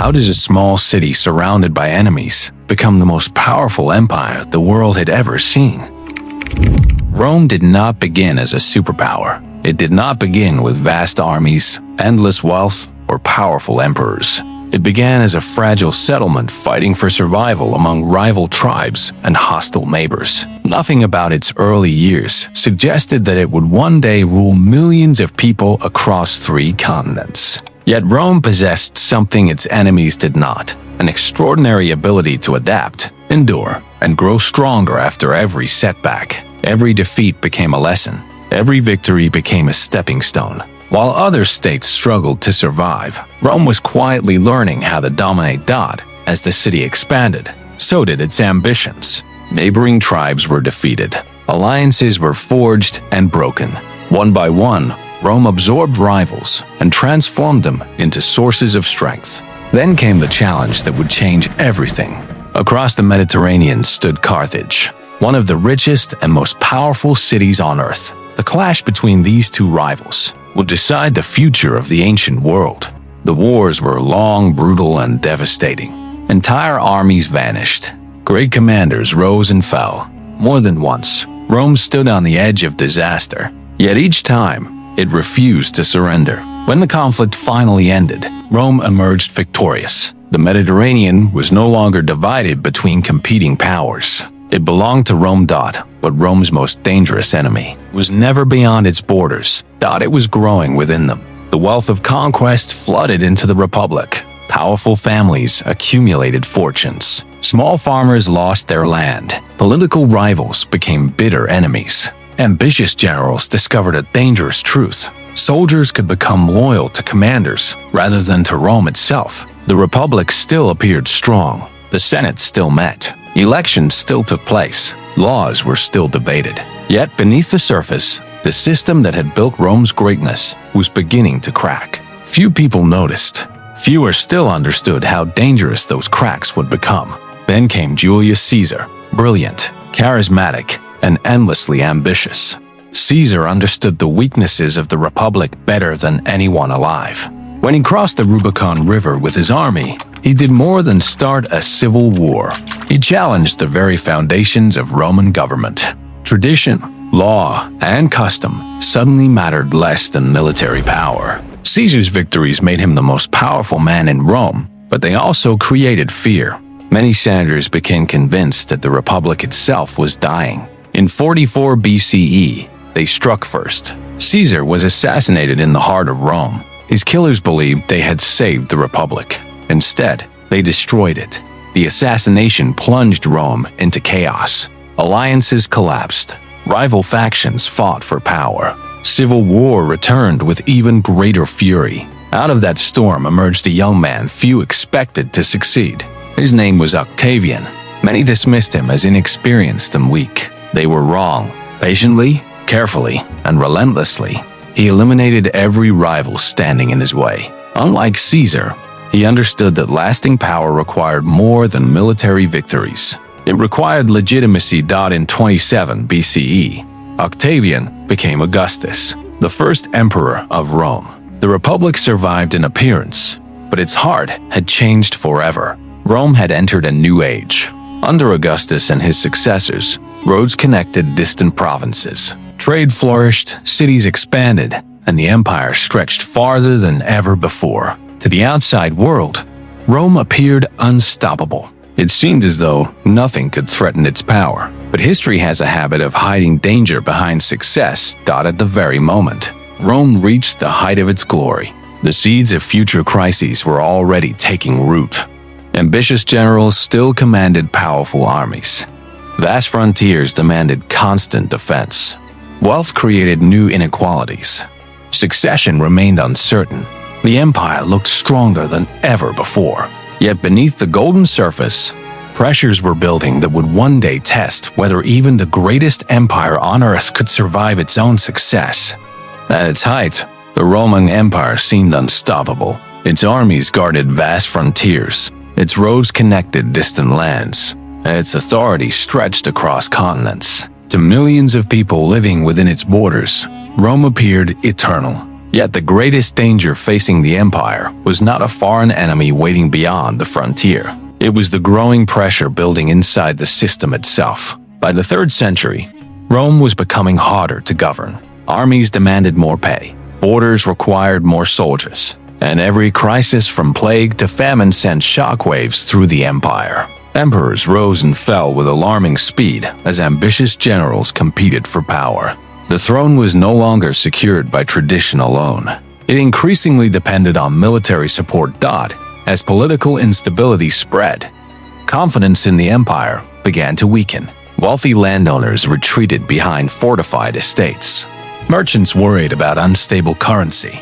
How does a small city surrounded by enemies become the most powerful empire the world had ever seen? Rome did not begin as a superpower. It did not begin with vast armies, endless wealth, or powerful emperors. It began as a fragile settlement fighting for survival among rival tribes and hostile neighbors. Nothing about its early years suggested that it would one day rule millions of people across 3 continents. Yet Rome possessed something its enemies did not: an extraordinary ability to adapt, endure, and grow stronger after every setback. Every defeat became a lesson. Every victory became a stepping stone. While other states struggled to survive, Rome was quietly learning how to dominate. As the city expanded, so did its ambitions. Neighboring tribes were defeated. Alliances were forged and broken. One by one, Rome absorbed rivals and transformed them into sources of strength. Then came the challenge that would change everything. Across the Mediterranean stood Carthage, one of the richest and most powerful cities on earth. The clash between these 2 rivals would decide the future of the ancient world. The wars were long, brutal, and devastating. Entire armies vanished. Great commanders rose and fell. More than once, Rome stood on the edge of disaster. Yet each time, it refused to surrender. When the conflict finally ended, Rome emerged victorious. The Mediterranean was no longer divided between competing powers. It belonged to Rome. But Rome's most dangerous enemy was never beyond its borders. It was growing within them. The wealth of conquest flooded into the Republic. Powerful families accumulated fortunes. Small farmers lost their land. Political rivals became bitter enemies. Ambitious generals discovered a dangerous truth: soldiers could become loyal to commanders rather than to Rome itself. The Republic still appeared strong. The Senate still met. Elections still took place. Laws were still debated. Yet beneath the surface, the system that had built Rome's greatness was beginning to crack. Few people noticed. Fewer still understood how dangerous those cracks would become. Then came Julius Caesar, brilliant, charismatic, and endlessly ambitious. Caesar understood the weaknesses of the Republic better than anyone alive. When he crossed the Rubicon River with his army, he did more than start a civil war. He challenged the very foundations of Roman government. Tradition, law, and custom suddenly mattered less than military power. Caesar's victories made him the most powerful man in Rome, but they also created fear. Many senators became convinced that the Republic itself was dying. In 44 BCE, they struck first. Caesar was assassinated in the heart of Rome. His killers believed they had saved the Republic. Instead, they destroyed it. The assassination plunged Rome into chaos. Alliances collapsed. Rival factions fought for power. Civil war returned with even greater fury. Out of that storm emerged a young man few expected to succeed. His name was Octavian. Many dismissed him as inexperienced and weak. They were wrong. Patiently, carefully, and relentlessly, he eliminated every rival standing in his way. Unlike Caesar, he understood that lasting power required more than military victories. It required legitimacy. In 27 BCE, Octavian became Augustus, the first emperor of Rome. The Republic survived in appearance, but its heart had changed forever. Rome had entered a new age. Under Augustus and his successors, roads connected distant provinces. Trade flourished, cities expanded, and the empire stretched farther than ever before. To the outside world, Rome appeared unstoppable. It seemed as though nothing could threaten its power. But history has a habit of hiding danger behind success. At the very moment Rome reached the height of its glory, the seeds of future crises were already taking root. Ambitious generals still commanded powerful armies. Vast frontiers demanded constant defense. Wealth created new inequalities. Succession remained uncertain. The empire looked stronger than ever before. Yet beneath the golden surface, pressures were building that would one day test whether even the greatest empire on earth could survive its own success. At its height, the Roman Empire seemed unstoppable. Its armies guarded vast frontiers. Its roads connected distant lands. And its authority stretched across continents. To millions of people living within its borders, Rome appeared eternal. Yet the greatest danger facing the empire was not a foreign enemy waiting beyond the frontier. It was the growing pressure building inside the system itself. By the 3rd century, Rome was becoming harder to govern. Armies demanded more pay, borders required more soldiers, and every crisis from plague to famine sent shockwaves through the empire. Emperors rose and fell with alarming speed as ambitious generals competed for power. The throne was no longer secured by tradition alone. It increasingly depended on military support. As political instability spread, confidence in the empire began to weaken. Wealthy landowners retreated behind fortified estates. Merchants worried about unstable currency,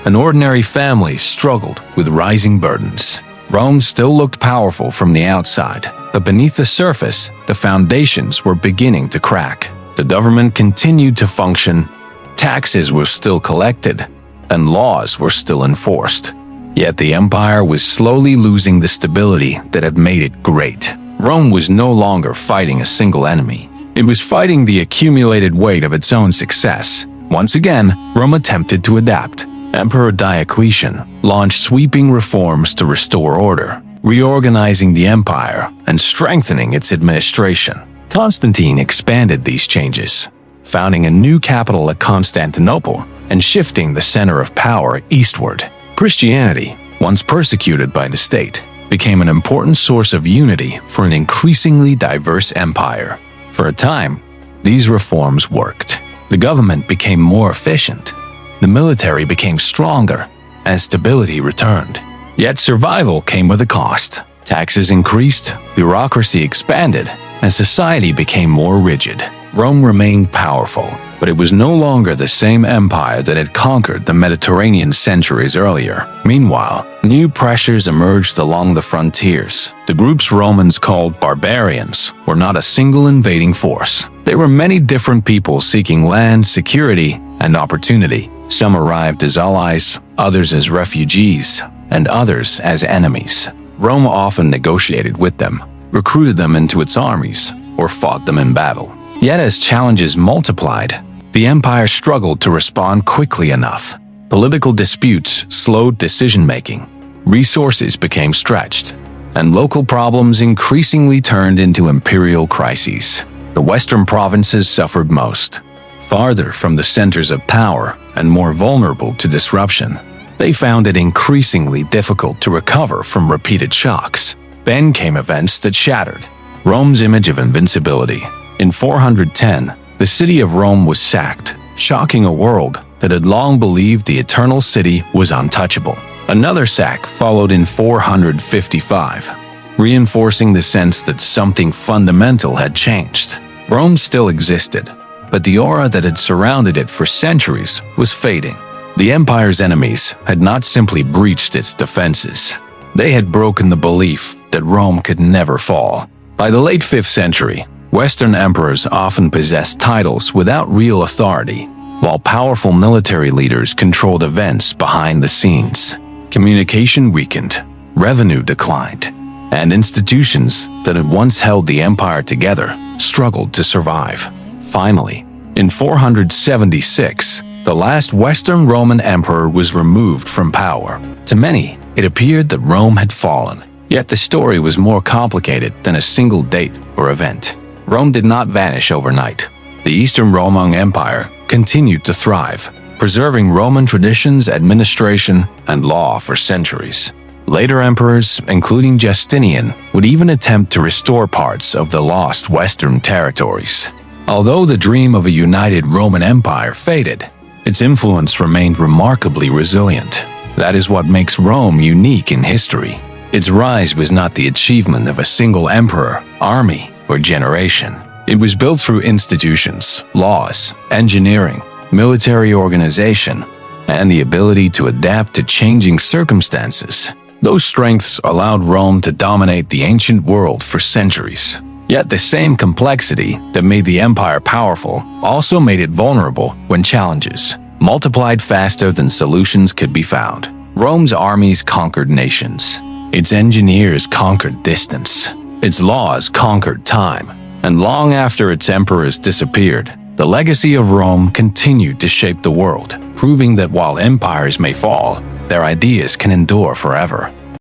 and ordinary families struggled with rising burdens. Rome still looked powerful from the outside, but beneath the surface, the foundations were beginning to crack. The government continued to function, taxes were still collected, and laws were still enforced. Yet the empire was slowly losing the stability that had made it great. Rome was no longer fighting a single enemy. It was fighting the accumulated weight of its own success. Once again, Rome attempted to adapt. Emperor Diocletian launched sweeping reforms to restore order, reorganizing the empire and strengthening its administration. Constantine expanded these changes, founding a new capital at Constantinople and shifting the center of power eastward. Christianity, once persecuted by the state, became an important source of unity for an increasingly diverse empire. For a time, these reforms worked. The government became more efficient. The military became stronger, and stability returned. Yet survival came with a cost. Taxes increased, bureaucracy expanded, and society became more rigid. Rome remained powerful, but it was no longer the same empire that had conquered the Mediterranean centuries earlier. Meanwhile, new pressures emerged along the frontiers. The groups Romans called barbarians were not a single invading force. They were many different people seeking land, security, and opportunity. Some arrived as allies, others as refugees, and others as enemies. Rome often negotiated with them, recruited them into its armies, or fought them in battle. Yet as challenges multiplied, the empire struggled to respond quickly enough. Political disputes slowed decision-making, resources became stretched, and local problems increasingly turned into imperial crises. The western provinces suffered most, farther from the centers of power and more vulnerable to disruption. They found it increasingly difficult to recover from repeated shocks. Then came events that shattered Rome's image of invincibility. In 410, the city of Rome was sacked, shocking a world that had long believed the Eternal City was untouchable. Another sack followed in 455, reinforcing the sense that something fundamental had changed. Rome still existed, but the aura that had surrounded it for centuries was fading. The empire's enemies had not simply breached its defenses. They had broken the belief that Rome could never fall. By the late 5th century, Western emperors often possessed titles without real authority, while powerful military leaders controlled events behind the scenes. Communication weakened, revenue declined, and institutions that had once held the empire together struggled to survive. Finally, in 476, the last Western Roman emperor was removed from power. To many, it appeared that Rome had fallen. Yet the story was more complicated than a single date or event. Rome did not vanish overnight. The Eastern Roman Empire continued to thrive, preserving Roman traditions, administration, and law for centuries. Later emperors, including Justinian, would even attempt to restore parts of the lost Western territories. Although the dream of a united Roman Empire faded, its influence remained remarkably resilient. That is what makes Rome unique in history. Its rise was not the achievement of a single emperor, army, or generation. It was built through institutions, laws, engineering, military organization, and the ability to adapt to changing circumstances. Those strengths allowed Rome to dominate the ancient world for centuries. Yet the same complexity that made the empire powerful also made it vulnerable when challenges multiplied faster than solutions could be found. Rome's armies conquered nations. Its engineers conquered distance. Its laws conquered time. And long after its emperors disappeared, The legacy of Rome continued to shape the world, proving that while empires may fall, their ideas can endure forever.